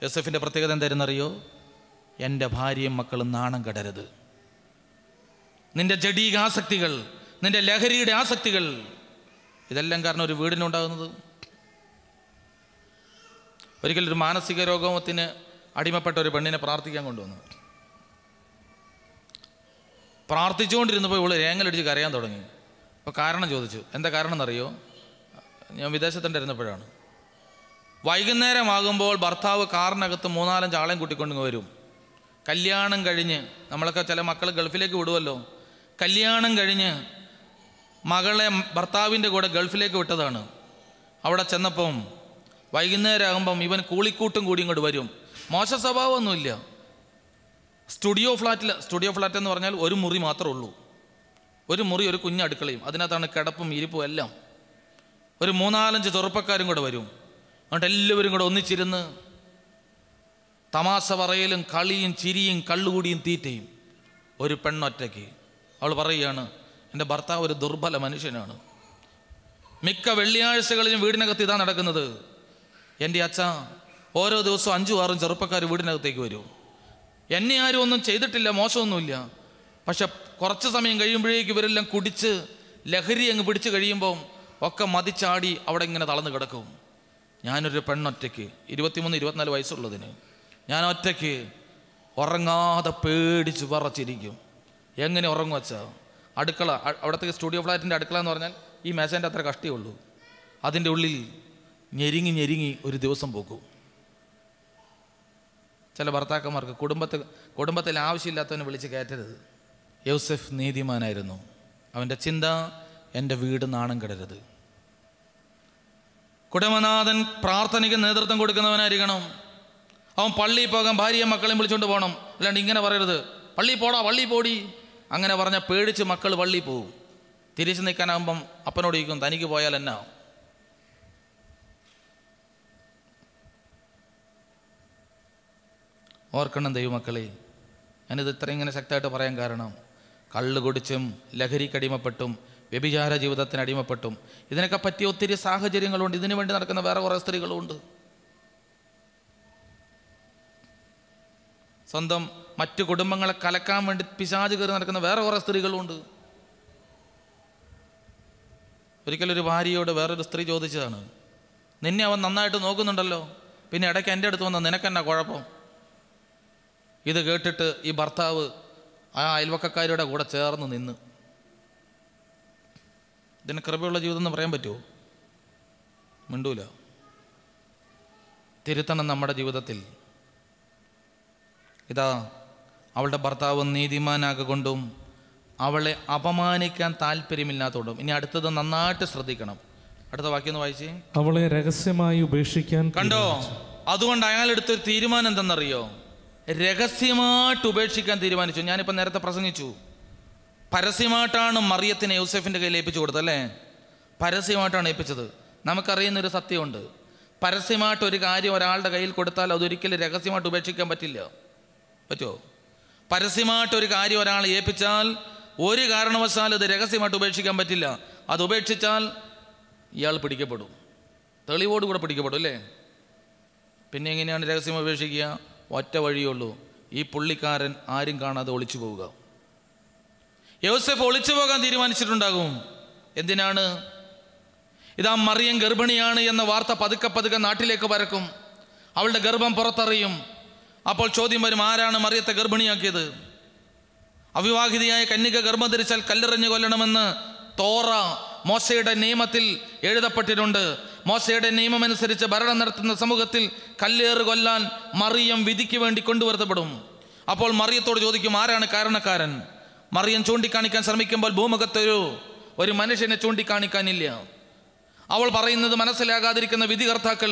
യോസേഫിൻ്റെ പ്രത്യേകത എന്തായിരുന്നറിയോ? എൻ്റെ ഭാര്യയും മക്കളും നാണം കെടരുത്. നിന്റെ ജഡീക ആസക്തികൾ, നിന്റെ ലഹരിയുടെ ആസക്തികൾ, ഇതെല്ലാം കാരണം ഒരു വീടിനുണ്ടാകുന്നത്. ഒരിക്കലൊരു മാനസിക രോഗത്തിന് അടിമപ്പെട്ട ഒരു പെണ്ണിനെ പ്രാർത്ഥിക്കാൻ കൊണ്ടുവന്നു. പ്രാർത്ഥിച്ചുകൊണ്ടിരുന്നപ്പോൾ ഇവള് രേങ്ങലടിച്ച് കരയാൻ തുടങ്ങി. അപ്പോൾ കാരണം ചോദിച്ചു. എന്താ കാരണം എന്നറിയോ? ഞാൻ വിദേശത്തുണ്ടായിരുന്നപ്പോഴാണ്. വൈകുന്നേരമാകുമ്പോൾ ഭർത്താവ് കാറിനകത്ത് 3-4 ആളെയും കൂട്ടിക്കൊണ്ടു വരും. കല്യാണം കഴിഞ്ഞ്, നമ്മളൊക്കെ ചില മക്കൾ ഗൾഫിലേക്ക് വിടുമല്ലോ, കല്യാണം കഴിഞ്ഞ് മകളെ ഭർത്താവിൻ്റെ കൂടെ ഗൾഫിലേക്ക് വിട്ടതാണ്. അവിടെ ചെന്നപ്പം വൈകുന്നേരം ആകുമ്പം ഇവൻ കൂളിക്കൂട്ടും കൂടി ഇങ്ങോട്ട് വരും. മോശ സ്വഭാവമൊന്നുമില്ല. സ്റ്റുഡിയോ ഫ്ലാറ്റ് എന്ന് പറഞ്ഞാൽ ഒരു മുറി മാത്രമേ ഉള്ളൂ. ഒരു മുറി, ഒരു കുഞ്ഞ് അടുക്കളയും, അതിനകത്താണ് കിടപ്പും ഇരിപ്പും എല്ലാം. ഒരു 3-4 ചെറുപ്പക്കാരും കൂടെ വരും. എന്നിട്ട് എല്ലാവരും കൂടെ ഒന്നിച്ചിരുന്ന് തമാശ പറയലും കളിയും ചിരിയും കള്ളുകൂടിയും തീറ്റയും. ഒരു പെണ്ണൊറ്റയ്ക്ക്. അവൾ പറയുകയാണ്, എൻ്റെ ഭർത്താവ് ഒരു ദുർബല മനുഷ്യനാണ്. മിക്ക വെള്ളിയാഴ്ചകളിലും വീടിനകത്ത് ഇതാ നടക്കുന്നത്. എൻ്റെ അച്ഛ, ഓരോ ദിവസവും 5-6 ചെറുപ്പക്കാർ വീടിനകത്തേക്ക് വരും. എന്നെ ആരും ഒന്നും ചെയ്തിട്ടില്ല, മോശമൊന്നുമില്ല. പക്ഷെ കുറച്ച് സമയം കഴിയുമ്പോഴേക്കും ഇവരെല്ലാം കുടിച്ച് ലഹരി അങ്ങ് പിടിച്ച് കഴിയുമ്പം ഒക്കെ മതിച്ചാടി അവിടെ ഇങ്ങനെ തളർന്ന് കിടക്കും. ഞാനൊരു പെണ്ണൊറ്റയ്ക്ക്, 23-24 വയസ്സുള്ളതിന്, ഞാൻ ഒറ്റയ്ക്ക് ഉറങ്ങാതെ പേടിച്ച് പറച്ചിരിക്കും. എങ്ങനെ ഉറങ്ങും വച്ചാ? അടുക്കള, അവിടുത്തെ സ്റ്റുഡിയോ ഫ്ലാറ്റിൻ്റെ അടുക്കള എന്ന് പറഞ്ഞാൽ ഈ മേശേൻ്റെ അത്ര കഷ്ടിയുള്ളൂ. അതിൻ്റെ ഉള്ളിൽ ഞെരുങ്ങി ഒരു ദിവസം പോകും. ചില ഭർത്താക്കന്മാർക്ക് കുടുംബത്തിൽ ആവശ്യമില്ലാത്തവനെ വിളിച്ച് കയറ്റരുത്. യോസെഫ് നീതിമാനായിരുന്നു. അവൻ്റെ ചിന്ത, എൻ്റെ വീട് നാണം കെടരുത്. കുടുംബനാഥൻ പ്രാർത്ഥനയ്ക്ക് നേതൃത്വം കൊടുക്കുന്നവനായിരിക്കണം. അവൻ പള്ളിയിൽ പോകാൻ ഭാര്യയും മക്കളെയും വിളിച്ചുകൊണ്ട് പോകണം. അല്ലാണ്ട് ഇങ്ങനെ പറയരുത്, പള്ളി പോടാ, പള്ളി പോടി. അങ്ങനെ പറഞ്ഞാൽ പേടിച്ച് മക്കൾ പള്ളി പോവും. തിരിച്ചു നിൽക്കാനാകുമ്പം അപ്പനോട് ചോദിക്കും, തനിക്ക് പോയാൽ എന്നാ? ഓർക്കണം ദൈവമക്കളെ, ഞാനിത് ഇത്രയും ഇങ്ങനെ ശക്തമായിട്ട് പറയാൻ കാരണം, കള്ള് കുടിച്ചും ലഹരിക്കടിമപ്പെട്ടും വ്യഭിചാര ജീവിതത്തിന് അടിമപ്പെട്ടും ഇതിനൊക്കെ പറ്റിയ ഒത്തിരി സാഹചര്യങ്ങളുണ്ട്. ഇതിനു വേണ്ടി നടക്കുന്ന വേറെ കുറേ സ്ത്രീകളുമുണ്ട്. സ്വന്തം മറ്റു കുടുംബങ്ങളെ കലക്കാൻ വേണ്ടി പിശാച് കയറി നടക്കുന്ന വേറെ കുറേ സ്ത്രീകളുമുണ്ട്. ഒരിക്കലൊരു ഭാര്യയോട് വേറൊരു സ്ത്രീ ചോദിച്ചതാണ്, നിന്നെ അവൻ നന്നായിട്ട് നോക്കുന്നുണ്ടല്ലോ, പിന്നെ ഇടയ്ക്ക് എൻ്റെ അടുത്ത് വന്ന നിനക്കെന്നാ കുഴപ്പം? ഇത് കേട്ടിട്ട് ഈ ഭർത്താവ് ആ അയൽവക്കക്കാരുടെ കൂടെ ചേർന്ന് നിന്ന്. ഇതിന് കൃപയുള്ള ജീവിതം എന്ന് പറയാൻ പറ്റുമോ? മിണ്ടൂല. തിരുത്തണം നമ്മുടെ ജീവിതത്തിൽ. ഇതാ, അവളുടെ ഭർത്താവ് നീതിമാനാകൊണ്ടും അവളെ അപമാനിക്കാൻ താല്പര്യമില്ലാത്തോടും. ഇനി അടുത്തത് നന്നായിട്ട് ശ്രദ്ധിക്കണം. അടുത്ത വാക്യം ഒന്ന് വായിച്ചേ. അവളെ രഹസ്യമായി ഉപേക്ഷിക്കാൻ. കണ്ടോ? അതുകൊണ്ട് അയാൾ എടുത്തൊരു തീരുമാനം എന്തെന്നറിയോ? രഹസ്യമായിട്ട് ഉപേക്ഷിക്കാൻ തീരുമാനിച്ചു. ഞാനിപ്പോൾ നേരത്തെ പ്രസംഗിച്ചു, പരസ്യമായിട്ടാണ് മറിയത്തിനെ യോസേഫിൻ്റെ കയ്യിൽ ഏൽപ്പിച്ചു കൊടുത്തത്, അല്ലേ? പരസ്യമായിട്ടാണ് ഏൽപ്പിച്ചത്. നമുക്കറിയുന്നൊരു സത്യമുണ്ട്, പരസ്യമായിട്ട് ഒരു കാര്യം ഒരാളുടെ കയ്യിൽ കൊടുത്താൽ അതൊരിക്കലും രഹസ്യമായിട്ട് ഉപേക്ഷിക്കാൻ പറ്റില്ല. പറ്റുമോ? പരസ്യമായിട്ടൊരു കാര്യം ഒരാൾ ഏൽപ്പിച്ചാൽ ഒരു കാരണവശാലും അത് രഹസ്യമായിട്ട് ഉപേക്ഷിക്കാൻ പറ്റില്ല. അത് ഉപേക്ഷിച്ചാൽ ഇയാൾ പിടിക്കപ്പെടും, തെളിവോടുകൂടെ പിടിക്കപ്പെടും, അല്ലേ? പിന്നെ എങ്ങനെയാണ് രഹസ്യം ഉപേക്ഷിക്കുക? ഒറ്റ വഴിയുള്ളൂ, ഈ പുള്ളിക്കാരൻ ആരും കാണാതെ ഒളിച്ചു പോവുക. യോസേഫ് ഒളിച്ചു പോകാൻ തീരുമാനിച്ചിട്ടുണ്ടാകും. എന്തിനാണ്? ഇതാ മറിയം ഗർഭിണിയാണ് എന്ന വാർത്ത പതുക്കെ നാട്ടിലേക്ക് പരക്കും. അവളുടെ ഗർഭം പുറത്തറിയും. അപ്പോൾ ചോദ്യം വരും, ആരാണ് മറിയത്തെ ഗർഭിണിയാക്കിയത്? അവിവാഹിതയായ കന്യക ഗർഭം ധരിച്ചാൽ കല്ലെറിഞ്ഞു കൊല്ലണമെന്ന് തോറ, മോശയുടെ നിയമത്തിൽ എഴുതപ്പെട്ടിട്ടുണ്ട്. മോശയുടെ നിയമമനുസരിച്ച് ഭരണം നടത്തുന്ന സമൂഹത്തിൽ കല്ലേറ് കൊല്ലാൻ മറിയം വിധിക്ക് വേണ്ടി കൊണ്ടുവരുത്തപ്പെടും. അപ്പോൾ മറിയത്തോട് ചോദിക്കും, ആരാണ് കാരണക്കാരൻ? മറിയം ചൂണ്ടിക്കാണിക്കാൻ ശ്രമിക്കുമ്പോൾ ഭൂമുഖത്തൊരു മനുഷ്യനെ ചൂണ്ടിക്കാണിക്കാനില്ല. അവൾ പറയുന്നത് മനസ്സിലാകാതിരിക്കുന്ന വിധികർത്താക്കൾ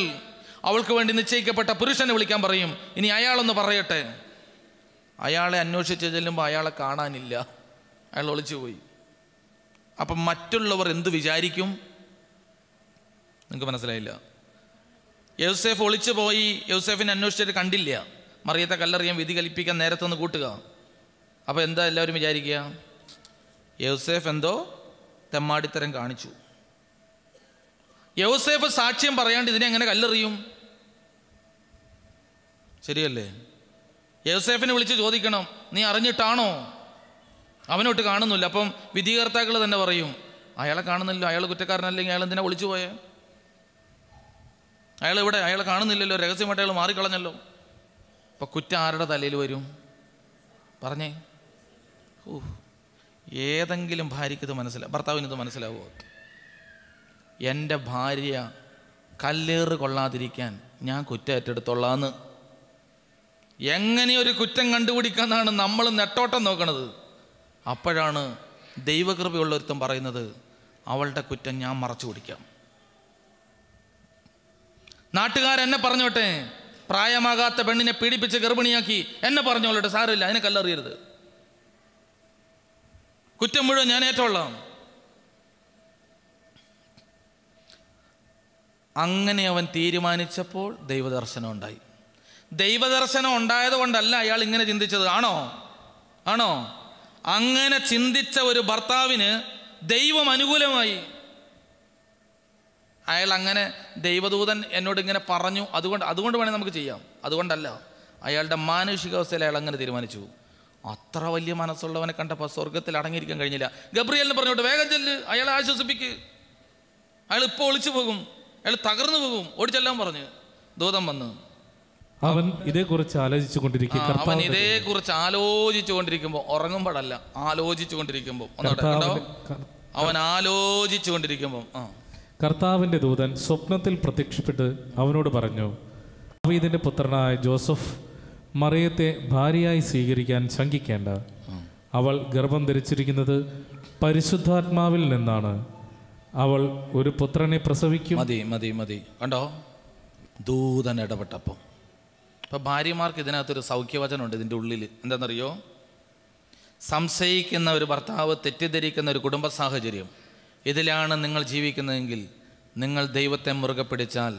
അവൾക്ക് വേണ്ടി നിശ്ചയിക്കപ്പെട്ട പുരുഷനെ വിളിക്കാൻ പറയും. ഇനി അയാളൊന്ന് പറയട്ടെ. അയാളെ അന്വേഷിച്ച് ചെല്ലുമ്പോൾ അയാളെ കാണാനില്ല, അയാൾ ഒളിച്ചുപോയി. അപ്പം മറ്റുള്ളവർ എന്ത് വിചാരിക്കും? നിങ്ങൾക്ക് മനസ്സിലായില്ല. യോസേഫ് ഒളിച്ചു പോയി, യോസേഫിനെ അന്വേഷിച്ചിട്ട് കണ്ടില്ല. മറിയത്തെ കല്ലെറിയാൻ വിധി കൽപ്പിക്കാൻ നേരത്തൊന്ന് കൂട്ടുക. അപ്പോൾ എന്താ എല്ലാവരും വിചാരിക്കുക? യോസേഫ് എന്തോ തെമ്മാടിത്തരം കാണിച്ചു. യോസേഫ് സാക്ഷ്യം പറയാണ്ട് ഇതിനെ എങ്ങനെ കല്ലെറിയും? ശരിയല്ലേ? യോസേഫിനെ വിളിച്ച് ചോദിക്കണം, നീ അറിഞ്ഞിട്ടാണോ? അവനോട്ട് കാണുന്നില്ല. അപ്പം വിധികർത്താക്കൾ തന്നെ പറയും, അയാളെ കാണുന്നില്ല, അയാൾ കുറ്റക്കാരനല്ലെങ്കിൽ അയാൾ എന്തിനാ വിളിച്ചു പോയേ? അയാൾ ഇവിടെ, അയാളെ കാണുന്നില്ലല്ലോ, രഹസ്യമായിട്ട് അയാൾ മാറിക്കളഞ്ഞല്ലോ. അപ്പം കുറ്റം ആരുടെ തലയിൽ വരും? പറഞ്ഞേ. ഏതെങ്കിലും ഭാര്യയ്ക്ക് ഇത് ഭർത്താവിന് ഇത് മനസ്സിലാവുമോ? എൻ്റെ ഭാര്യ കല്ലേറ് കൊള്ളാതിരിക്കാൻ ഞാൻ കുറ്റം ഏറ്റെടുത്തോളാന്ന്. എങ്ങനെയൊരു കുറ്റം കണ്ടുപിടിക്കാന്നാണ് നമ്മൾ നെട്ടോട്ടം നോക്കണത്. അപ്പോഴാണ് ദൈവകൃപയുള്ള ഒരുത്തം പറയുന്നത്, അവളുടെ കുറ്റം ഞാൻ മറച്ചു പിടിക്കാം. നാട്ടുകാരെന്നെ പറഞ്ഞോട്ടെ, പ്രായമാകാത്ത പെണ്ണിനെ പീഡിപ്പിച്ച് ഗർഭിണിയാക്കി എന്നെ പറഞ്ഞോളട്ടെ, സാരമില്ല, അതിനെ കല്ലെറിയരുത്, കുറ്റം മുഴുവൻ ഞാൻ ഏറ്റോളാം. അങ്ങനെ അവൻ തീരുമാനിച്ചപ്പോൾ ദൈവദർശനം ഉണ്ടായി. ദൈവദർശനം ഉണ്ടായത് കൊണ്ടല്ല അയാൾ ഇങ്ങനെ ചിന്തിച്ചത്. ആണോ? അങ്ങനെ ചിന്തിച്ച ഒരു ഭർത്താവിന് ദൈവം അനുകൂലമായി. അയാൾ അങ്ങനെ, ദൈവദൂതൻ എന്നോട് ഇങ്ങനെ പറഞ്ഞു, അതുകൊണ്ട് വേണേൽ നമുക്ക് ചെയ്യാം, അതുകൊണ്ടല്ല. അയാളുടെ മാനുഷികാവസ്ഥയിൽ അയാൾ അങ്ങനെ തീരുമാനിച്ചു. അത്ര വലിയ മനസ്സുള്ളവനെ കണ്ടപ്പോൾ സ്വർഗത്തിൽ അടങ്ങിയിരിക്കാൻ കഴിഞ്ഞില്ല. ഗബ്രിയേലിന് പറഞ്ഞോട്ട്, വേഗം ചെല്ല്, അയാളെ ആശ്വസിപ്പിക്ക്, അയാൾ ഇപ്പോൾ ഒളിച്ചു പോകും, അയാൾ തകർന്നു പോകും, ഓടിച്ചെല്ലാൻ പറഞ്ഞു. ദൂതൻ വന്ന് അവൻ ഇതേക്കുറിച്ച് ആലോചിച്ചു കൊണ്ടിരിക്കുമ്പോൾ, ഉറങ്ങുമ്പോഴല്ല, ആലോചിച്ചു കൊണ്ടിരിക്കുമ്പോൾ, അവൻ ആലോചിച്ചു കൊണ്ടിരിക്കുമ്പോൾ കർത്താവിന്റെ ദൂതൻ സ്വപ്നത്തിൽ പ്രത്യക്ഷപ്പെട്ട് അവനോട് പറഞ്ഞു, ദാവീദിന്റെ പുത്രനായ ജോസഫ് മറിയത്തെ ഭാര്യയായി സ്വീകരിക്കാൻ ശങ്കിക്കേണ്ട. അവൾ ഗർഭം ധരിച്ചിരിക്കുന്നത് പരിശുദ്ധാത്മാവിൽ നിന്നാണ്. അവൾ ഒരു പുത്രനെ പ്രസവിക്കും. മതി കണ്ടോ, ദൂതൻ ഇടപെട്ടപ്പോൾ. ഇപ്പം ഭാര്യമാർക്ക് ഇതിനകത്തൊരു സൗഖ്യവചനമുണ്ട് ഇതിൻ്റെ ഉള്ളിൽ. എന്താണെന്നറിയോ? സംശയിക്കുന്ന ഒരു ഭർത്താവ്, തെറ്റിദ്ധരിക്കുന്ന ഒരു കുടുംബ സാഹചര്യം, ഇതിലാണ് നിങ്ങൾ ജീവിക്കുന്നതെങ്കിൽ നിങ്ങൾ ദൈവത്തെ മുറുകെ പിടിച്ചാൽ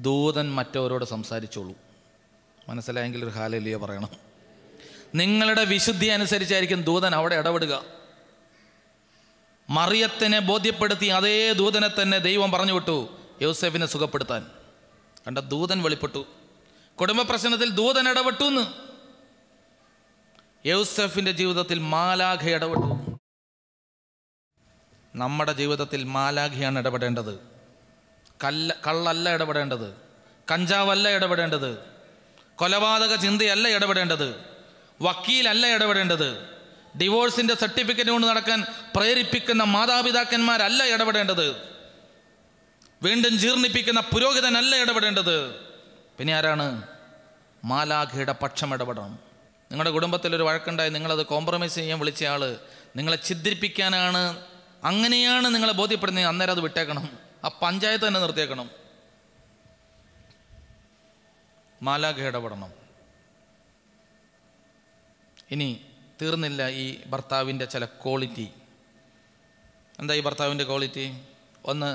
ദൂതൻ മറ്റവരോട് സംസാരിച്ചോളൂ. മനസ്സിലായെങ്കിൽ ഒരു ഹല്ലേലൂയ പറയണം. നിങ്ങളുടെ വിശുദ്ധി അനുസരിച്ചായിരിക്കും ദൂതൻ അവിടെ ഇടപെടുക. മറിയത്തിനെ ബോധ്യപ്പെടുത്തി അതേ ദൂതനെ തന്നെ ദൈവം പറഞ്ഞു വിട്ടു യോസേഫിനെ സുഖപ്പെടുത്താൻ. കണ്ട, ദൂതൻ വെളിപ്പെട്ടു. കുടുംബ പ്രശ്നത്തിൽ ദൂതൻ ഇടപെട്ടു എന്ന്. യോസേഫിൻ്റെ ജീവിതത്തിൽ മാലാഖ ഇടപെട്ടു. നമ്മുടെ ജീവിതത്തിൽ മാലാഖയാണ് ഇടപെടേണ്ടത്. കള്ളല്ല ഇടപെടേണ്ടത്, കഞ്ചാവല്ല ഇടപെടേണ്ടത്, കൊലപാതക ചിന്തയല്ല ഇടപെടേണ്ടത്, വക്കീലല്ല ഇടപെടേണ്ടത്, ഡിവോഴ്സിൻ്റെ സർട്ടിഫിക്കറ്റ് കൊണ്ട് നടക്കാൻ പ്രേരിപ്പിക്കുന്ന മാതാപിതാക്കന്മാരല്ല ഇടപെടേണ്ടത്, വീണ്ടും ജീർണിപ്പിക്കുന്ന പുരോഹിതനല്ല ഇടപെടേണ്ടത്. പിന്നെ ആരാണ്? മാലാഖയുടെ പക്ഷം ഇടപെടണം. നിങ്ങളുടെ കുടുംബത്തിലൊരു വഴക്കുണ്ടായി, നിങ്ങളത് കോംപ്രമൈസ് ചെയ്യാൻ വിളിച്ച ആൾ നിങ്ങളെ ഛിദ്രിപ്പിക്കാനാണ്, അങ്ങനെയാണ് നിങ്ങളെ ബോധ്യപ്പെടുന്നത്, അന്നേരം അത് വിട്ടേക്കണം, ആ പഞ്ചായത്ത് തന്നെ നിർത്തിയേക്കണം. മാലാഖ ഇടപെടണം. ഇനി തീർന്നില്ല ഈ ഭർത്താവിൻ്റെ ചില ക്വാളിറ്റി. എന്താ ഈ ഭർത്താവിൻ്റെ ക്വാളിറ്റി? ഒന്ന്,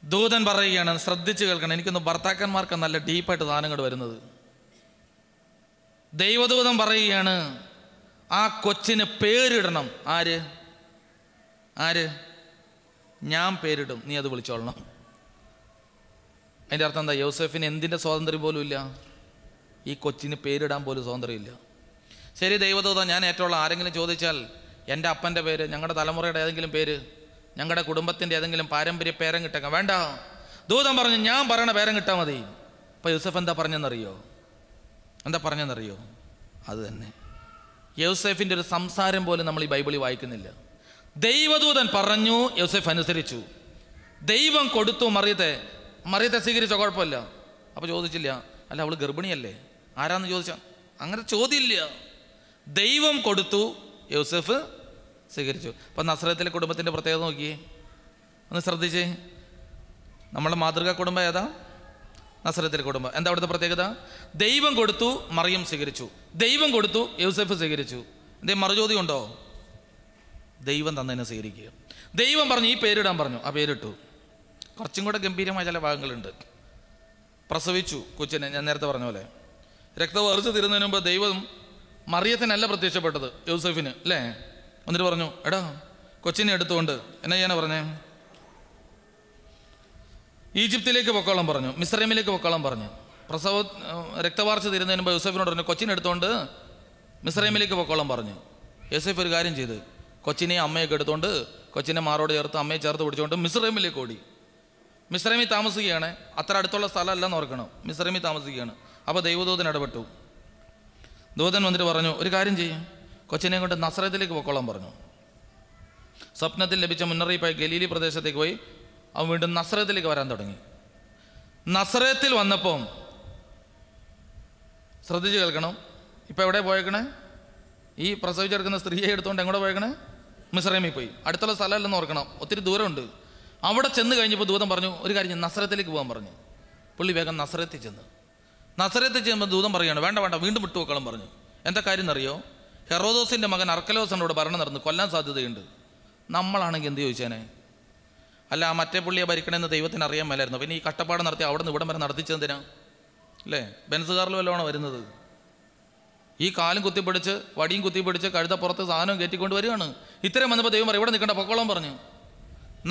ദൂതൻ പറയുകയാണ്, ശ്രദ്ധിച്ച് കേൾക്കണം, എനിക്കൊന്ന് ഭർത്താക്കന്മാർക്ക് നല്ല ഡീപ്പായിട്ട് സാധനങ്ങൾ വരുന്നത്. ദൈവദൂതൻ പറയുകയാണ്, ആ കൊച്ചിന് പേരിടണം. ആര്? ഞാൻ പേരിടും, നീ അത് വിളിച്ചോളണം. അതിൻ്റെ അർത്ഥം എന്താ? യോസേഫിന് എന്തിൻ്റെ സ്വാതന്ത്ര്യം പോലും ഇല്ല, ഈ കൊച്ചിന് പേരിടാൻ പോലും സ്വാതന്ത്ര്യമില്ല. ശരി ദൈവദൂതൻ, ഞാൻ ഏറ്റവും ആരെങ്കിലും ചോദിച്ചാൽ എൻ്റെ അപ്പൻ്റെ പേര്, ഞങ്ങളുടെ തലമുറയുടെ ഏതെങ്കിലും പേര്, ഞങ്ങളുടെ കുടുംബത്തിൻ്റെ ഏതെങ്കിലും പാരമ്പര്യ പേരം കിട്ടേക്കാം. വേണ്ട, ദൂതൻ പറഞ്ഞു ഞാൻ പറയണ പേരം കിട്ടാൽ മതി. അപ്പോൾ യൂസഫ് എന്താ പറഞ്ഞെന്നറിയോ? അത് തന്നെ. യോസേഫിൻ്റെ ഒരു സംസാരം പോലും നമ്മൾ ഈ ബൈബിളിൽ വായിക്കുന്നില്ല. ദൈവദൂതൻ പറഞ്ഞു, യോസേഫ് അനുസരിച്ചു. ദൈവം കൊടുത്തു, മറിയത്തെ സ്വീകരിച്ച കുഴപ്പമില്ല. അപ്പോൾ ചോദിച്ചില്ല, അല്ല അവൾ ഗർഭിണിയല്ലേ, ആരാന്ന് ചോദിച്ചാൽ അങ്ങനെ ചോദ്യമില്ല. ദൈവം കൊടുത്തു, യോസേഫ് സ്വീകരിച്ചു. അപ്പം നസ്രത്തിലെ കുടുംബത്തിൻ്റെ പ്രത്യേകത നോക്കിയേ, ഒന്ന് ശ്രദ്ധിച്ചേ. നമ്മുടെ മാതൃകാ കുടുംബം ഏതാ? നസ്രത്തിലെ കുടുംബം. എന്താ അവിടുത്തെ പ്രത്യേകത? ദൈവം കൊടുത്തു, മറിയം സ്വീകരിച്ചു. ദൈവം കൊടുത്തു, യോസേഫ് സ്വീകരിച്ചു. എന്തേ മറുചോദ്യം ഉണ്ടോ? ദൈവം തന്നതിനെ സ്വീകരിക്കുക. ദൈവം പറഞ്ഞു ഈ പേരിടാൻ പറഞ്ഞു, ആ പേരിട്ടു. കുറച്ചും കൂടെ ഗംഭീരമായ ചില ഭാഗങ്ങളുണ്ട്. പ്രസവിച്ചു കൊച്ചിനെ, ഞാൻ നേരത്തെ പറഞ്ഞ പോലെ. രക്തവാർച്ച തീരുന്നതിന് മുമ്പ് ദൈവം മറിയത്തിനല്ല പ്രത്യക്ഷപ്പെട്ടത്, യോസേഫിന് അല്ലേ? എന്നിട്ട് പറഞ്ഞു, എടാ കൊച്ചിനെ എടുത്തുകൊണ്ട് എന്നാ ചെയ്യാനാ പറഞ്ഞേ? ഈജിപ്തിലേക്ക് പൊക്കോളം പറഞ്ഞു, മിസ്രൈമിലേക്ക് പൊക്കോളം പറഞ്ഞു. രക്തവാർച്ച തീരുന്നതിന് മുമ്പ് യോസേഫിനോട് പറഞ്ഞു, കൊച്ചിനെടുത്തോണ്ട് മിസ്രൈമിലേക്ക് പൊക്കോളം പറഞ്ഞു. യോസേഫ് ഒരു കാര്യം ചെയ്ത് കൊച്ചിനെ അമ്മയൊക്കെ എടുത്തുകൊണ്ട് കൊച്ചിനെ മാറോട് ചേർത്ത് അമ്മയെ ചേർത്ത് പിടിച്ചുകൊണ്ട് മിസ്രൈമിലേക്ക് ഓടി. മിസ്രൈമിൽ താമസിക്കുകയാണ്. അത്ര അടുത്തുള്ള സ്ഥലമല്ലെന്ന് ഓർക്കണം. മിസ്രൈമിൽ താമസിക്കുകയാണ്. അപ്പോൾ ദൈവദൂതൻ ഇടപെട്ടു. ദൂതൻ വന്നിട്ട് പറഞ്ഞു, ഒരു കാര്യം ചെയ്യും, കൊച്ചിനെ കൊണ്ട് നസറത്തിലേക്ക് പൊക്കോളം പറഞ്ഞു. സ്വപ്നത്തിൽ ലഭിച്ച മുന്നറിയിപ്പായി ഗലീലി പ്രദേശത്തേക്ക് പോയി അവൻ വീണ്ടും നസറത്തിലേക്ക് വരാൻ തുടങ്ങി. നസറത്തിൽ വന്നപ്പം ശ്രദ്ധിച്ച് കേൾക്കണം, ഇപ്പം എവിടെ പോയേക്കണേ? ഈ പ്രസവിച്ചെടുക്കുന്ന സ്ത്രീയെ എടുത്തുകൊണ്ട് എങ്ങോട്ട് പോയേക്കണേ? മിസ്രൈമിൽ പോയി. അടുത്തുള്ള സ്ഥലമല്ലെന്ന് ഓർക്കണം, ഒത്തിരി ദൂരമുണ്ട്. അവിടെ ചെന്ന് കഴിഞ്ഞപ്പോൾ ദൂതൻ പറഞ്ഞു, ഒരു കാര്യം നസറത്തിലേക്ക് പോകാൻ പറഞ്ഞു. പുള്ളി വേഗം നസറത്തിൽ ചെന്ന്. നസറത്തിൽ ചെല്ലുമ്പോൾ ദൂതൻ പറയുകയാണ്, വേണ്ട വേണ്ട, വീണ്ടും വിട്ടുവെക്കണം പറഞ്ഞു. എന്താ കാര്യം എന്നറിയോ? ഹെറോദോസിൻ്റെ മകൻ അർക്കലോസിനോട് ഭരണം നടന്നു, കൊല്ലാൻ സാധ്യതയുണ്ട്. നമ്മളാണെങ്കിൽ എന്ത് ചോദിച്ചേനെ? അല്ല, മറ്റേ പുള്ളിയെ ഭരിക്കണമെന്ന് ദൈവത്തിന് അറിയാൻ മേലായിരുന്നു. പിന്നെ ഈ കഷ്ടപ്പാട് നടത്തി അവിടെ നിന്ന് ഇവിടം വരെ നടത്തിച്ചെന്തിനാ? അല്ലേ? ബെൻസുകാറിൽ വല്ലതാണ് വരുന്നത്. ഈ കാലും കുത്തിപ്പിടിച്ച് വടിയും കുത്തിപ്പിടിച്ച് കഴുതപ്പുറത്ത് സാധനവും കയറ്റിക്കൊണ്ട് വരികയാണ്. ഇത്രയും വന്നപ്പോൾ ദൈവം പറയും, ഇവിടെ നിൽക്കേണ്ട പൊക്കോളം പറഞ്ഞു.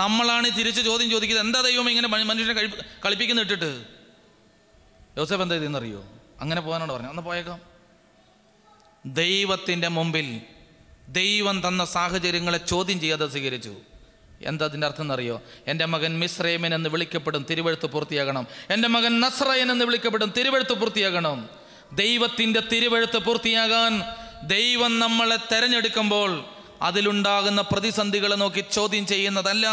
നമ്മളാണ് തിരിച്ച് ചോദ്യം ചോദിക്കുന്നത്, എന്താ ദൈവം ഇങ്ങനെ മനുഷ്യനെ കളിപ്പിക്കുന്ന ഇട്ടിട്ട്? യോസേഫ് എന്താ ഇതെന്നറിയോ? അങ്ങനെ പോകാനാണ് പറഞ്ഞു. അന്ന് പോയേക്കാം. ദൈവത്തിൻ്റെ മുമ്പിൽ ദൈവം തന്ന സാഹചര്യങ്ങളെ ചോദ്യം ചെയ്യാതെ സ്വീകരിച്ചു. എന്താ അതിൻ്റെ അർത്ഥം എന്നറിയോ? എൻ്റെ മകൻ മിസ്രൈമൻ എന്ന് വിളിക്കപ്പെടും, തിരുവെഴുത്ത് പൂർത്തിയാകണം. എൻ്റെ മകൻ നസ്രയൻ എന്ന് വിളിക്കപ്പെടും, തിരുവെഴുത്ത് പൂർത്തിയാകണം. ദൈവത്തിൻ്റെ തിരുവെഴുത്ത് പൂർത്തിയാകാൻ ദൈവം നമ്മളെ തെരഞ്ഞെടുക്കുമ്പോൾ അതിലുണ്ടാകുന്ന പ്രതിസന്ധികളെ നോക്കി ചോദ്യം ചെയ്യുന്നതല്ല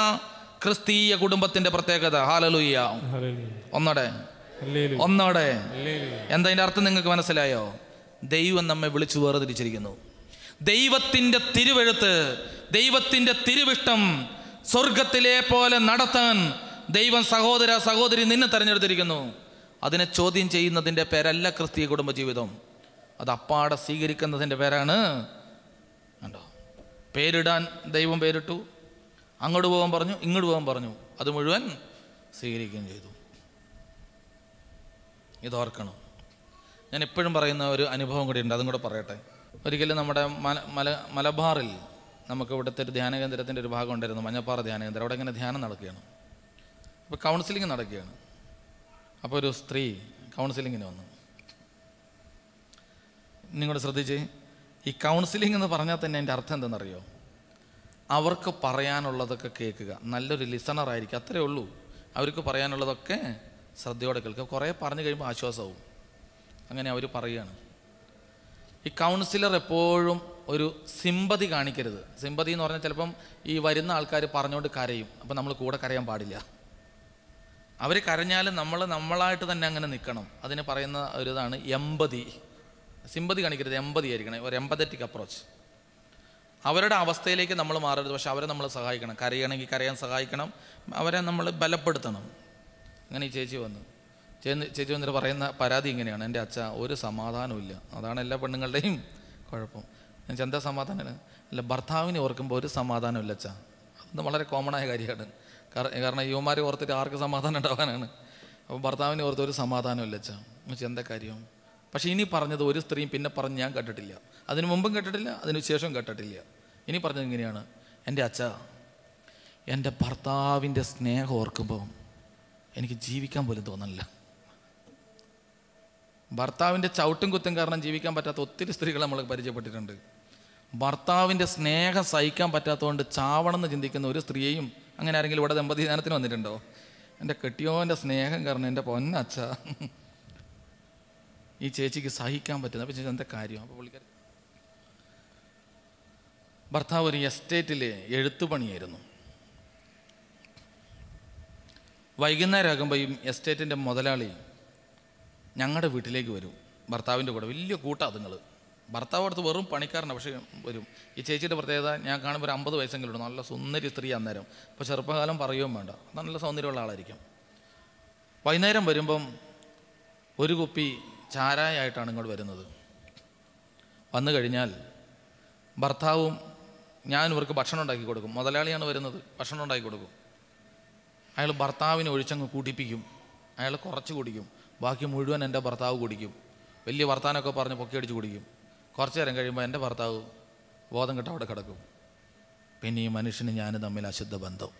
ക്രിസ്തീയ കുടുംബത്തിൻ്റെ പ്രത്യേകത. ഹല്ലേലൂയ. ഒന്നോടെ എന്താ അതിൻ്റെ അർത്ഥം നിങ്ങൾക്ക് മനസ്സിലായോ? ദൈവം നമ്മെ വിളിച്ചു വേർതിരിച്ചിരിക്കുന്നു. ദൈവത്തിൻ്റെ തിരുവെഴുത്ത്, ദൈവത്തിൻ്റെ തിരുവിഷ്ടം സ്വർഗത്തിലെ പോലെ നടത്താൻ ദൈവം സഹോദര സഹോദരി നിന്നെ തെരഞ്ഞെടുത്തിരിക്കുന്നു. അതിനെ ചോദ്യം ചെയ്യുന്നതിൻ്റെ പേരല്ല ക്രിസ്തീയ കുടുംബജീവിതം. അത് അപ്പാടെ സ്വീകരിക്കുന്നതിൻ്റെ പേരാണ്. കണ്ടോ, പേരിടാൻ ദൈവം പേരിട്ടു, അങ്ങോട്ട് പോകാൻ പറഞ്ഞു, ഇങ്ങോട്ട് പോകാൻ പറഞ്ഞു, അത് മുഴുവൻ സ്വീകരിക്കുകയും ചെയ്തു. ഇതോർക്കണം. ഞാൻ എപ്പോഴും പറയുന്ന ഒരു അനുഭവം കൂടി ഉണ്ട്, അതും കൂടെ പറയട്ടെ. ഒരിക്കലും നമ്മുടെ മലബാറിൽ നമുക്ക് ഇവിടുത്തെ ഒരു ധ്യാന കേന്ദ്രത്തിൻ്റെ ഒരു ഭാഗം ഉണ്ടായിരുന്നു, മഞ്ഞപ്പാറ ധ്യാന കേന്ദ്രം. അവിടെ ഇങ്ങനെ ധ്യാനം നടക്കുകയാണ്. അപ്പോൾ കൗൺസിലിംഗ് നടക്കുകയാണ്. അപ്പോൾ ഒരു സ്ത്രീ കൗൺസിലിങ്ങിന് വന്നു. നിങ്ങളോട് ശ്രദ്ധിച്ച്, ഈ കൗൺസിലിംഗ് എന്ന് പറഞ്ഞാൽ തന്നെ എൻ്റെ അർത്ഥം എന്തെന്നറിയോ? അവർക്ക് പറയാനുള്ളതൊക്കെ കേൾക്കുക, നല്ലൊരു ലിസണറായിരിക്കും, അത്രേ ഉള്ളൂ. അവർക്ക് പറയാനുള്ളതൊക്കെ ശ്രദ്ധയോടെ കേൾക്കുക. കുറേ പറഞ്ഞു കഴിയുമ്പോൾ ആശ്വാസമാവും. അങ്ങനെ അവർ പറയുകയാണ്. ഈ കൗൺസിലർ എപ്പോഴും ഒരു സിമ്പതി കാണിക്കരുത്. സിമ്പതി എന്ന് പറഞ്ഞാൽ ചിലപ്പം ഈ വരുന്ന ആൾക്കാർ പറഞ്ഞുകൊണ്ട് കരയും, അപ്പം നമ്മൾ കൂടെ കരയാൻ പാടില്ല. അവർ കരഞ്ഞാലും നമ്മളായിട്ട് തന്നെ അങ്ങനെ നിൽക്കണം. അതിന് പറയുന്ന ഒരു ഇതാണ് എമ്പതി. സിമ്പതി കാണിക്കരുത്, എമ്പതി ആയിരിക്കണം, ഒരു എമ്പതറ്റിക് അപ്രോച്ച്. അവരുടെ അവസ്ഥയിലേക്ക് നമ്മൾ മാറരുത്, പക്ഷെ അവരെ നമ്മൾ സഹായിക്കണം. കരയണമെങ്കിൽ കരയാൻ സഹായിക്കണം, അവരെ നമ്മൾ ബലപ്പെടുത്തണം. അങ്ങനെ ഈ ചേച്ചി വന്നിട്ട് പറയുന്ന പരാതി ഇങ്ങനെയാണ്, എൻ്റെ അച്ഛ ഒരു സമാധാനമില്ല. അതാണ് എല്ലാ പെണ്ണുങ്ങളുടെയും കുഴപ്പം. എന്നുവെച്ചാൽ എന്താ സമാധാനമാണ്? അല്ല, ഭർത്താവിനെ ഓർക്കുമ്പോൾ ഒരു സമാധാനമില്ല അച്ഛ. അത് വളരെ കോമണായ കാര്യമാണ്. കാരണം യുവമാരെ ഓർത്തിട്ട് ആർക്ക് സമാധാനം ഉണ്ടാവാനാണ്? അപ്പോൾ ഭർത്താവിനെ ഓർത്ത് ഒരു സമാധാനമില്ല അച്ഛ. എന്നുവെച്ചാൽ എന്താ കാര്യം? പക്ഷേ ഇനി പറഞ്ഞത് ഒരു സ്ത്രീയും പിന്നെ പറഞ്ഞ് ഞാൻ കേട്ടിട്ടില്ല. അതിന് മുമ്പും കേട്ടിട്ടില്ല, അതിന് ശേഷവും കേട്ടിട്ടില്ല. ഇനി പറഞ്ഞത് ഇങ്ങനെയാണ്, എൻ്റെ അച്ഛ, എൻ്റെ ഭർത്താവിൻ്റെ സ്നേഹം ഓർക്കുമ്പോൾ എനിക്ക് ജീവിക്കാൻ പോലും തോന്നണില്ല. ഭർത്താവിൻ്റെ ചവിട്ടും കുത്തും കാരണം ജീവിക്കാൻ പറ്റാത്ത ഒത്തിരി സ്ത്രീകൾ നമ്മൾ പരിചയപ്പെട്ടിട്ടുണ്ട്. ഭർത്താവിൻ്റെ സ്നേഹം സഹിക്കാൻ പറ്റാത്തതുകൊണ്ട് ചാവണമെന്ന് ചിന്തിക്കുന്ന ഒരു സ്ത്രീയെയും അങ്ങനെ ആരെങ്കിലും ഇവിടെ ദമ്പതി ധ്യാനത്തിന് വന്നിട്ടുണ്ടോ? എൻ്റെ കെട്ടിയോൻ്റെ സ്നേഹം കാരണം എൻ്റെ പൊന്നച്ഛ ഈ ചേച്ചിക്ക് സഹിക്കാൻ പറ്റുന്നത്. അപ്പോൾ ചേച്ചി എന്താ കാര്യം? അപ്പോൾ പുള്ളിക്കാരി ഭർത്താവ് ഒരു എസ്റ്റേറ്റിൽ എഴുത്തുപണിയായിരുന്നു. വൈകുന്നേരം ആകുമ്പോൾ ഈ എസ്റ്റേറ്റിൻ്റെ മുതലാളി ഞങ്ങളുടെ വീട്ടിലേക്ക് വരും ഭർത്താവിൻ്റെ കൂടെ. വലിയ കൂട്ടാ അതുങ്ങൾ. ഭർത്താവ് അടുത്ത് വെറും പണിക്കാരനാണ്, പക്ഷേ വരും. ഈ ചേച്ചിയുടെ പ്രത്യേകത ഞാൻ കാണുമ്പോൾ ഒരു 50 വയസ്സെങ്കിലും ഉണ്ട്. നല്ല സുന്ദരി സ്ത്രീ അന്നേരം. അപ്പോൾ ചെറുപ്പകാലം പറയുകയും വേണ്ട, നല്ല സൗന്ദര്യമുള്ള ആളായിരിക്കും. വൈകുന്നേരം വരുമ്പം ഒരു കുപ്പി ചാരായായിട്ടാണ് ഇങ്ങോട്ട് വരുന്നത്. വന്നു കഴിഞ്ഞാൽ ഭർത്താവും ഞാൻ ഇവർക്ക് ഭക്ഷണം ഉണ്ടാക്കി കൊടുക്കും. മുതലാളിയാണ് വരുന്നത്, ഭക്ഷണം ഉണ്ടാക്കി കൊടുക്കും. അയാൾ ഭർത്താവിനെ ഒഴിച്ചങ്ങ് കൂട്ടിപ്പിക്കും. അയാൾ കുറച്ച് കുടിക്കും, ബാക്കി മുഴുവൻ എൻ്റെ ഭർത്താവ് കുടിക്കും. വലിയ വർത്താനമൊക്കെ പറഞ്ഞ് പൊക്കി അടിച്ച് കുടിക്കും. കുറച്ച് നേരം കഴിയുമ്പോൾ എൻ്റെ ഭർത്താവ് ബോധം കെട്ട് അവിടെ കിടക്കും. പിന്നെ ഈ മനുഷ്യന് ഞാനും തമ്മിൽ അശുദ്ധ ബന്ധം.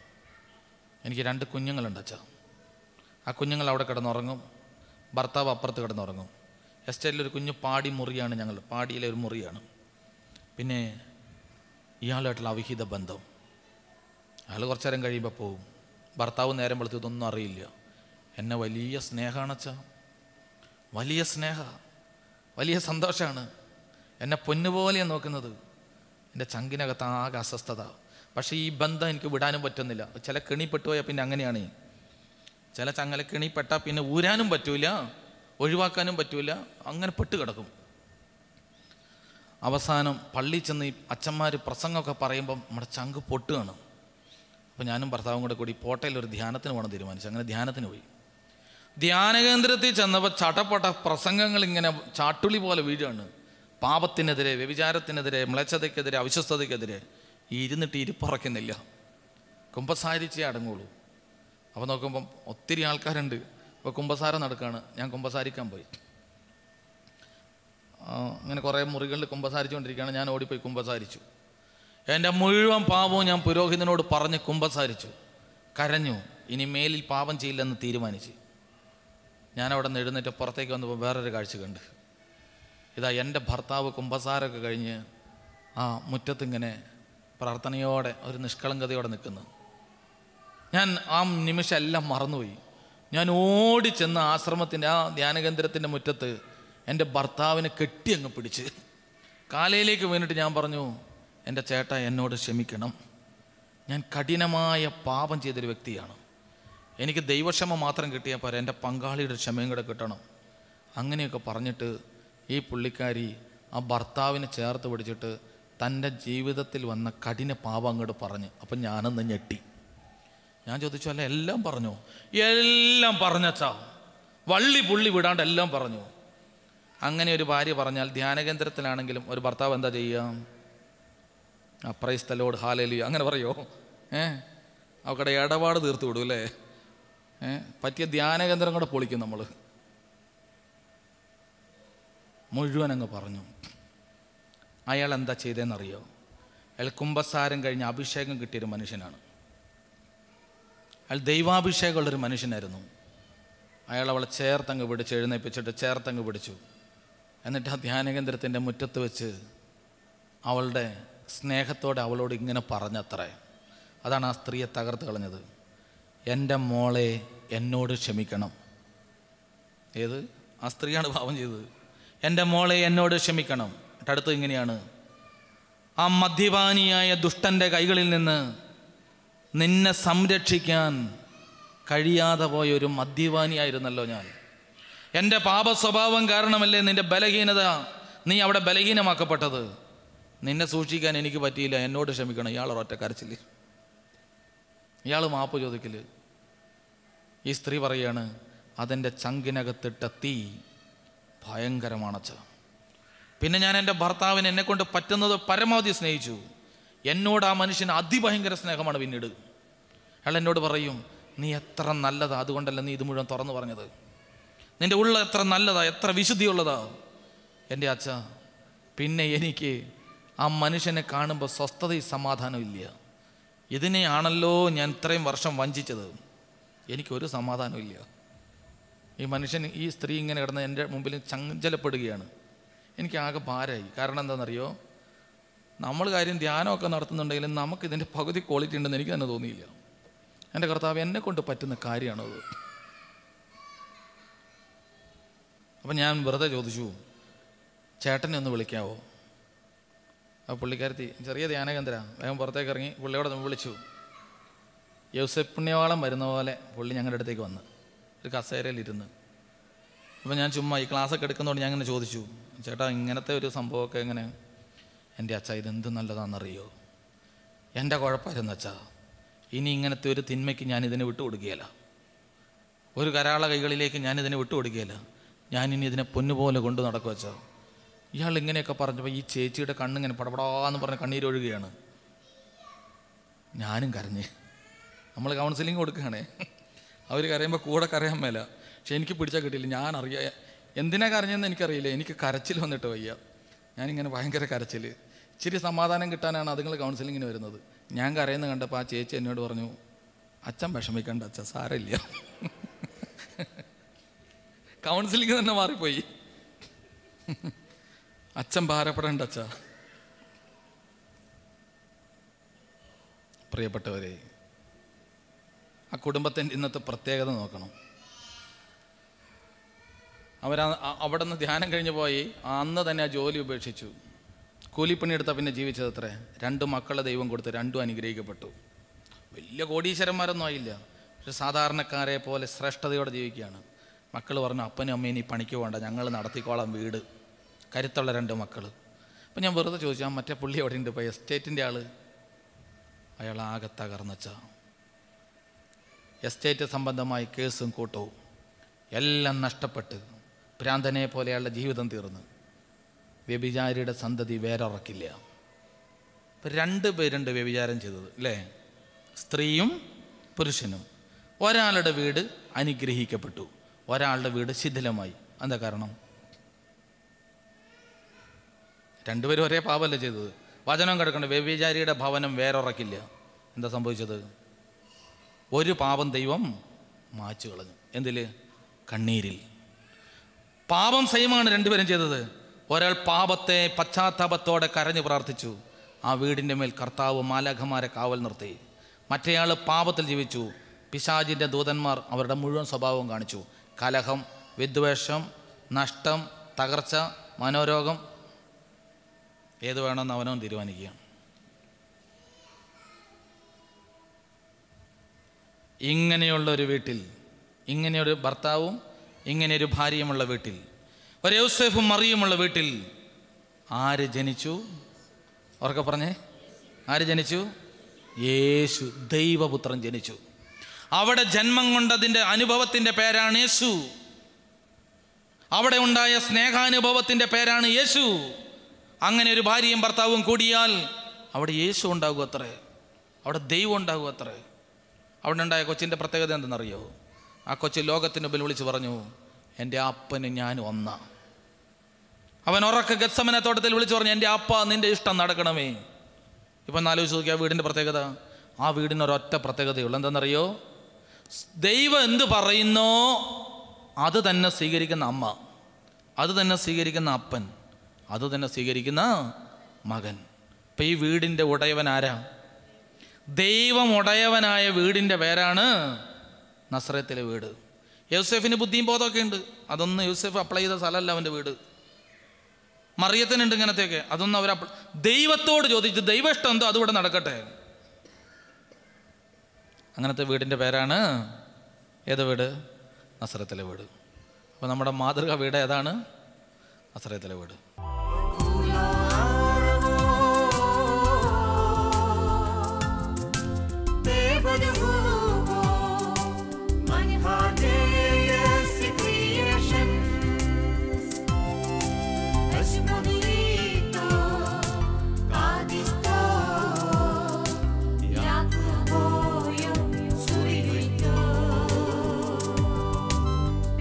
എനിക്ക് 2 കുഞ്ഞുങ്ങളുണ്ട് അച്ഛാ. ആ കുഞ്ഞുങ്ങൾ അവിടെ കിടന്നുറങ്ങും. ഭർത്താവ് അപ്പുറത്ത് കിടന്നുറങ്ങും. എസ്റ്റേറ്റിലൊരു കുഞ്ഞു പാടി മുറിയാണ്, ഞങ്ങൾ പാടിയിലെ ഒരു മുറിയാണ്. പിന്നെ ഇയാളുമായിട്ടുള്ള അവിഹിത ബന്ധം. അയാൾ കുറച്ചു നേരം കഴിയുമ്പോൾ പോവും. ഭർത്താവ് നേരം വെളുത്ത് ഇതൊന്നും അറിയില്ല. എന്നെ വലിയ സ്നേഹമാണച്ച, വലിയ സ്നേഹ, വലിയ സന്തോഷമാണ്, എന്നെ പൊന്നുപോലെയാണ് നോക്കുന്നത്. എൻ്റെ ചങ്കിനകത്ത് ആകെ അസ്വസ്ഥത. പക്ഷേ ഈ ബന്ധം എനിക്ക് വിടാനും പറ്റുന്നില്ല. ചില കെണിപ്പെട്ടു പോയാൽ പിന്നെ അങ്ങനെയാണ്. ചില ചങ്ങല കെണിപ്പെട്ടാൽ പിന്നെ ഊരാനും പറ്റൂല, ഒഴിവാക്കാനും പറ്റൂല, അങ്ങനെ പെട്ട് കിടക്കും. അവസാനം പള്ളിയിൽ ചെന്ന് ഈ അച്ഛന്മാർ പ്രസംഗമൊക്കെ പറയുമ്പം നമ്മുടെ ചങ്ക് പൊട്ടുകയാണ്. അപ്പോൾ ഞാനും ഭർത്താവും കൂടി പോട്ടയിൽ ഒരു ധ്യാനത്തിന് പോകണം തീരുമാനിച്ചു. അങ്ങനെ ധ്യാനത്തിന് പോയി. ധ്യാനകേന്ദ്രത്തിൽ ചെന്നപ്പോൾ ചട്ടപ്പെട്ട പ്രസംഗങ്ങൾ ഇങ്ങനെ ചാട്ടുളി പോലെ വീഴുകയാണ്. പാപത്തിനെതിരെ, വ്യഭിചാരത്തിനെതിരെ, മ്ലേച്ഛതയ്ക്കെതിരെ, അവിശ്വസ്തതയ്ക്കെതിരെ. ഇരുന്നിട്ട് ഇരിപ്പുറക്കുന്നില്ല. കുമ്പസാരിച്ചേ അടങ്ങുള്ളൂ. അപ്പോൾ നോക്കുമ്പം ഒത്തിരി ആൾക്കാരുണ്ട്. അപ്പോൾ കുമ്പസാരം നടക്കുകയാണ്. ഞാൻ കുമ്പസാരിക്കാൻ പോയി. അങ്ങനെ കുറേ മുറികളിൽ കുമ്പസാരിച്ചുകൊണ്ടിരിക്കുകയാണ്. ഞാൻ ഓടിപ്പോയി കുമ്പസാരിച്ചു. എൻ്റെ മുഴുവൻ പാപവും ഞാൻ പുരോഹിതനോട് പറഞ്ഞ് കുമ്പസാരിച്ചു, കരഞ്ഞു. ഇനി മേലിൽ പാപം ചെയ്യില്ലെന്ന് തീരുമാനിച്ചു. ഞാനവിടെ നിന്ന് എഴുന്നേറ്റ് പുറത്തേക്ക് വന്നപ്പോൾ വേറൊരു കാഴ്ച കണ്ട്. ഇതാ എൻ്റെ ഭർത്താവ് കുമ്പസാരമൊക്കെ കഴിഞ്ഞ് ആ മുറ്റത്തിങ്ങനെ പ്രാർത്ഥനയോടെ ഒരു നിഷ്കളങ്കതയോടെ നിൽക്കുന്നു. ഞാൻ ആ നിമിഷം എല്ലാം മറന്നുപോയി. ഞാൻ ഓടിച്ചെന്ന് ആശ്രമത്തിൻ്റെ ആ ധ്യാനകേന്ദ്രത്തിൻ്റെ മുറ്റത്ത് എൻ്റെ ഭർത്താവിനെ കെട്ടി അങ്ങ് പിടിച്ച് കാലയിലേക്ക് വീണിട്ട് ഞാൻ പറഞ്ഞു, എൻ്റെ ചേട്ടാ എന്നോട് ക്ഷമിക്കണം, ഞാൻ കഠിനമായ പാപം ചെയ്തൊരു വ്യക്തിയാണ്. എനിക്ക് ദൈവക്ഷമ മാത്രം കിട്ടിയാൽ പോരാ, എൻ്റെ പങ്കാളിയുടെ ക്ഷമയും കൂടെ കിട്ടണം. അങ്ങനെയൊക്കെ പറഞ്ഞിട്ട് ഈ പുള്ളിക്കാരി ആ ഭർത്താവിനെ ചേർത്ത് പിടിച്ചിട്ട് തൻ്റെ ജീവിതത്തിൽ വന്ന കഠിന പാപം അങ്ങോട്ട് പറഞ്ഞു. അപ്പം ഞാനൊന്ന് ഞെട്ടി. ഞാൻ ചോദിച്ചു, അല്ല എല്ലാം പറഞ്ഞു? എല്ലാം പറഞ്ഞച്ചാ, വള്ളി പുള്ളി വിടാണ്ട് എല്ലാം പറഞ്ഞു. അങ്ങനെ ഒരു ഭാര്യ പറഞ്ഞാൽ ധ്യാനകേന്ദ്രത്തിലാണെങ്കിലും ഒരു ഭർത്താവ് എന്താ ചെയ്യുക? പ്രൈസ് ദി ലോർഡ്, ഹല്ലേലൂയ അങ്ങനെ പറയോ? അവക്കടെ ഇടപാട് തീർത്ത് വിടും അല്ലേ? പറ്റിയ ധ്യാനകേന്ദ്രം കൂടെ പൊളിക്കും നമ്മൾ. മുഴുവൻ അങ്ങ് പറഞ്ഞു. അയാൾ എന്താ ചെയ്തതെന്നറിയോ? അയാൾ കുമ്പസാരം കഴിഞ്ഞ് അഭിഷേകം കിട്ടിയൊരു മനുഷ്യനാണ്. അയാൾ ദൈവാഭിഷേകമുള്ളൊരു മനുഷ്യനായിരുന്നു. അയാൾ അവളെ ചേർത്തങ്ങ് പിടിച്ച് എഴുന്നേൽപ്പിച്ചിട്ട് ചേർത്തങ്ങ് പിടിച്ചു. എന്നിട്ട് ആ ധ്യാനകേന്ദ്രത്തിൻ്റെ മുറ്റത്ത് വെച്ച് അവളുടെ സ്നേഹത്തോടെ അവളോട് ഇങ്ങനെ പറഞ്ഞത്രേ. അതാണ് ആ സ്ത്രീയെ തകർത്ത് കളഞ്ഞത്. എൻ്റെ മോളെ എന്നോട് ക്ഷമിക്കണം. ഏത്? ആ സ്ത്രീയാണ് പാപം ചെയ്തത്. എൻ്റെ മോളെ എന്നോട് ക്ഷമിക്കണം. അടുത്ത് ഇങ്ങനെയാണ്, ആ മദ്യപാനിയായ ദുഷ്ടൻ്റെ കൈകളിൽ നിന്ന് നിന്നെ സംരക്ഷിക്കാൻ കഴിയാതെ പോയ ഒരു മദ്യപാനിയായിരുന്നല്ലോ ഞാൻ. എൻ്റെ പാപ സ്വഭാവം കാരണമല്ലേ നിൻ്റെ ബലഹീനത, നീ അവിടെ ബലഹീനമാക്കപ്പെട്ടത്. നിന്നെ സൂക്ഷിക്കാൻ എനിക്ക് പറ്റിയില്ല, എന്നോട് ക്ഷമിക്കണം. ഇയാൾ ഒറ്റ കരച്ചില്, ഇയാൾ മാപ്പ് ചോദിക്കല്. ഈ സ്ത്രീ പറയാണ്, അതെൻ്റെ ചങ്കിനകത്തിട്ട തീ ഭയങ്കരമാണച്ച. പിന്നെ ഞാൻ എൻ്റെ ഭർത്താവിനെ എന്നെക്കൊണ്ട് പറ്റുന്നത് പരമാവധി സ്നേഹിച്ചു. എന്നോട് ആ മനുഷ്യന് അതിഭയങ്കര സ്നേഹമാണ്. പിന്നീട് അയാൾ എന്നോട് പറയും, നീ എത്ര നല്ലതാ, അതുകൊണ്ടല്ല നീ ഇത് മുഴുവൻ തുറന്നു പറഞ്ഞത്. നിൻ്റെ ഉള്ള എത്ര നല്ലതാ, എത്ര വിശുദ്ധിയുള്ളതാ. എൻ്റെ അച്ഛ, പിന്നെ എനിക്ക് ആ മനുഷ്യനെ കാണുമ്പോൾ സ്വസ്ഥതയും സമാധാനവും ഇല്ല. ഇതിനെയാണല്ലോ ഞാൻ ഇത്രയും വർഷം വഞ്ചിച്ചത്. എനിക്കൊരു സമാധാനവും ഇല്ല. ഈ മനുഷ്യൻ, ഈ സ്ത്രീ ഇങ്ങനെ കിടന്ന് എൻ്റെ മുമ്പിൽ ചഞ്ചലപ്പെടുകയാണ്. എനിക്കാകെ ഭാരമായി. കാരണം എന്താണെന്നറിയോ? നമ്മൾ കാര്യം ധ്യാനമൊക്കെ നടത്തുന്നുണ്ടെങ്കിലും നമുക്കിതിൻ്റെ പകുതി ക്വാളിറ്റി ഉണ്ടെന്ന് എനിക്ക് തന്നെ തോന്നിയില്ല. എൻ്റെ കർത്താവ്, എന്നെ കൊണ്ട് പറ്റുന്ന കാര്യമാണത്. അപ്പം ഞാൻ വെറുതെ ചോദിച്ചു, ചേട്ടനെ ഒന്ന് വിളിക്കാവോ? അപ്പോൾ പുള്ളിക്കാരത്തി, ചെറിയ ധ്യാനകേന്ദ്ര, വേഗം പുറത്തേക്ക് ഇറങ്ങി പുള്ളിയോടെ വിളിച്ചു. യൗസേപ്പ് പുണ്യവാളം വരുന്ന പോലെ പുള്ളി ഞങ്ങളുടെ അടുത്തേക്ക് വന്ന് ഒരു കസേരയിലിരുന്ന്. അപ്പം ഞാൻ ചുമ്മാ ഈ ക്ലാസ്സൊക്കെ എടുക്കുന്നതുകൊണ്ട് ഞാൻ ഇങ്ങനെ ചോദിച്ചു, ചേട്ടാ ഇങ്ങനത്തെ ഒരു സംഭവമൊക്കെ എങ്ങനെ? എൻ്റെ അച്ഛാ, ഇതെന്ത് നല്ലതാണെന്നറിയോ? എൻ്റെ കുഴപ്പമായിരുന്നു അച്ഛാ, ഇനി ഇങ്ങനത്തെ ഒരു തിന്മയ്ക്ക് ഞാനിതിനെ വിട്ടുകൊടുക്കുകയില്ല. ഒരു കരാള കൈകളിലേക്ക് ഞാനിതിനെ വിട്ടുകൊടുക്കുകയില്ല. ഞാനിനി ഇതിനെ പൊന്നുപോലെ കൊണ്ട് നടക്കും അച്ഛാ. ഇയാൾ ഇങ്ങനെയൊക്കെ പറഞ്ഞപ്പോൾ ഈ ചേച്ചിയുടെ കണ്ണിങ്ങനെ പടപടാന്ന് പറഞ്ഞ് കണ്ണീരൊഴുകയാണ്. ഞാനും കരഞ്ഞ്. നമ്മൾ കൗൺസിലിംഗ് കൊടുക്കുകയാണേ, അവർ കരയുമ്പോൾ കൂടെ കരയാൻ മേല. പക്ഷെ എനിക്ക് പിടിച്ചാൽ കിട്ടിയില്ല. ഞാൻ അറിയാം എന്തിനാ കരഞ്ഞെന്ന് എനിക്കറിയില്ല. എനിക്ക് കരച്ചിൽ വന്നിട്ട് വയ്യ. ഞാനിങ്ങനെ ഭയങ്കര കരച്ചിൽ. ഇച്ചിരി സമാധാനം കിട്ടാനാണ് അതുങ്ങൾ കൗൺസിലിങ്ങിന് വരുന്നത്. ഞാൻ കരയുന്ന കണ്ടപ്പോൾ ആ ചേച്ചി എന്നോട് പറഞ്ഞു, അച്ഛൻ വിഷമിക്കണ്ട അച്ഛൻ, സാരമില്ല. കൗൺസിലിംഗ് തന്നെ മാറിപ്പോയി. അച്ഛൻ ഭാരപ്പെടേണ്ട അച്ഛ. പ്രിയപ്പെട്ടവരെ, ആ കുടുംബത്തിൻ്റെ ഇന്നത്തെ പ്രത്യേകത നോക്കണം. അവിടെ നിന്ന് ധ്യാനം കഴിഞ്ഞ് പോയി അന്ന് തന്നെ ആ ജോലി ഉപേക്ഷിച്ചു. കൂലിപ്പണിയെടുത്താൽ പിന്നെ ജീവിച്ചത് അത്രേ. 2 മക്കളെ ദൈവം കൊടുത്ത്, 2 അനുഗ്രഹിക്കപ്പെട്ടു. വലിയ കോടീശ്വരന്മാരൊന്നും ആയില്ല, പക്ഷെ സാധാരണക്കാരെ പോലെ ശ്രേഷ്ഠതയോടെ ജീവിക്കുകയാണ്. മക്കൾ പറഞ്ഞു, അപ്പനും അമ്മയും ഇനി പണിക്ക് പോകണ്ട, ഞങ്ങൾ നടത്തിക്കോളാം വീട്. കരുത്തുള്ള 2 മക്കൾ. അപ്പം ഞാൻ വെറുതെ ചോദിച്ചു, ആ മറ്റേ പുള്ളി എവിടെ ഉണ്ട്? ഇപ്പോൾ എസ്റ്റേറ്റിൻ്റെ ആൾ. അയാൾ ആകെ തകർന്നച്ച. എസ്റ്റേറ്റ് സംബന്ധമായി കേസും കൂട്ടവും എല്ലാം നഷ്ടപ്പെട്ട് ഭ്രാന്തനെ പോലെ അയാളുടെ ജീവിതം തീർന്നു. വ്യഭിചാരിയുടെ സന്തതി വേരറക്കില്ല. ഇപ്പം 2 പേരുണ്ട് വ്യഭിചാരം ചെയ്തത് അല്ലേ? സ്ത്രീയും പുരുഷനും. ഒരാളുടെ വീട് അനുഗ്രഹിക്കപ്പെട്ടു, ഒരാളുടെ വീട് ശിഥിലമായി. എന്താ കാരണം? 2 പേരും ഒരേ പാപമല്ല ചെയ്തത്. വചനം കിടക്കണ്ട, വ്യഭിചാരിയുടെ ഭവനം വേരറക്കില്ല. എന്താ സംഭവിച്ചത്? ഒരു പാപം ദൈവം മാച്ചു കളഞ്ഞു. എന്തിൽ? കണ്ണീരിൽ. പാപം സെയിമാണ് 2 പേരും ചെയ്തത്. ഒരാൾ പാപത്തെ പശ്ചാത്താപത്തോടെ കരഞ്ഞു പ്രാർത്ഥിച്ചു, ആ വീടിൻ്റെ മേൽ കർത്താവ് മാലാഖമാരെ കാവൽ നിർത്തി. മറ്റേയാൾ പാപത്തിൽ ജീവിച്ചു. പിശാചിൻ്റെ ദൂതന്മാർ അവരുടെ മുഴുവൻ സ്വഭാവം കാണിച്ചു. കലഹം, വിദ്വേഷം, നഷ്ടം, തകർച്ച, മനോരോഗം. ഏത് വേണമെന്ന് അവനവൻ തീരുമാനിക്കുക. ഇങ്ങനെയുള്ളൊരു വീട്ടിൽ, ഇങ്ങനെയൊരു ഭർത്താവും ഇങ്ങനെയൊരു ഭാര്യയുമുള്ള വീട്ടിൽ, ഒരു യോസേഫും മറിയുമുള്ള വീട്ടിൽ ആര് ജനിച്ചു? ഉറക്കെ പറഞ്ഞേ, ആര് ജനിച്ചു? യേശു, ദൈവപുത്രൻ ജനിച്ചു. അവിടെ ജന്മം കൊണ്ടതിൻ്റെ അനുഭവത്തിൻ്റെ പേരാണ് യേശു. അവിടെ ഉണ്ടായ സ്നേഹാനുഭവത്തിൻ്റെ പേരാണ് യേശു. അങ്ങനെ ഒരു ഭാര്യയും ഭർത്താവും കൂടിയാൽ അവിടെ യേശു ഉണ്ടാകും അത്രേ, അവിടെ ദൈവം ഉണ്ടാകും അത്രേ. അവിടെ ഉണ്ടായ കൊച്ചിൻ്റെ പ്രത്യേകത എന്തെന്നറിയോ? ആ കൊച്ച് ലോകത്തിന് മുമ്പിൽ വിളിച്ച് പറഞ്ഞു, എൻ്റെ അപ്പന് ഞാൻ ഒന്നാ. അവൻ ഉറക്കെ ഗത്സമന തോട്ടത്തിൽ വിളിച്ചു പറഞ്ഞു, എൻ്റെ അപ്പ നിൻ്റെ ഇഷ്ടം നടക്കണമേ. ഇപ്പം ആലോചിച്ച് നോക്കിയാൽ ആ വീടിൻ്റെ പ്രത്യേകത. ആ വീടിനൊരൊറ്റ പ്രത്യേകതയുള്ളൂ. എന്താണെന്നറിയോ? ദൈവം എന്ത് പറയുന്നോ അത് തന്നെ സ്വീകരിക്കുന്ന അമ്മ, അത് തന്നെ സ്വീകരിക്കുന്ന അപ്പൻ, അത് തന്നെ സ്വീകരിക്കുന്ന മകൻ. ഇപ്പം ഈ വീടിൻ്റെ ഉടയവൻ ആരാ? ദൈവം ഉടയവനായ വീടിൻ്റെ പേരാണ് നസ്രത്തിലെ വീട്. യോസേഫിന് ബുദ്ധിയും ബോധമൊക്കെ ഉണ്ട്, അതൊന്നും യോസേഫ് അപ്ലൈ ചെയ്ത സ്ഥലമല്ല അവൻ്റെ വീട്. മറിയത്തിനുണ്ട് ഇങ്ങനത്തെയൊക്കെ, അതൊന്നും അവർ ദൈവത്തോട് ചോദിച്ചു, ദൈവ ഇഷ്ടം എന്തോ അതിവിടെ നടക്കട്ടെ. അങ്ങനത്തെ വീടിൻ്റെ പേരാണ് ഏത് വീട്? നസ്രത്തിലെ വീട്. അപ്പോൾ നമ്മുടെ മാതൃക വീട് ഏതാണ്? നസ്രത്തിലെ വീട്.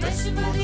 Beshmani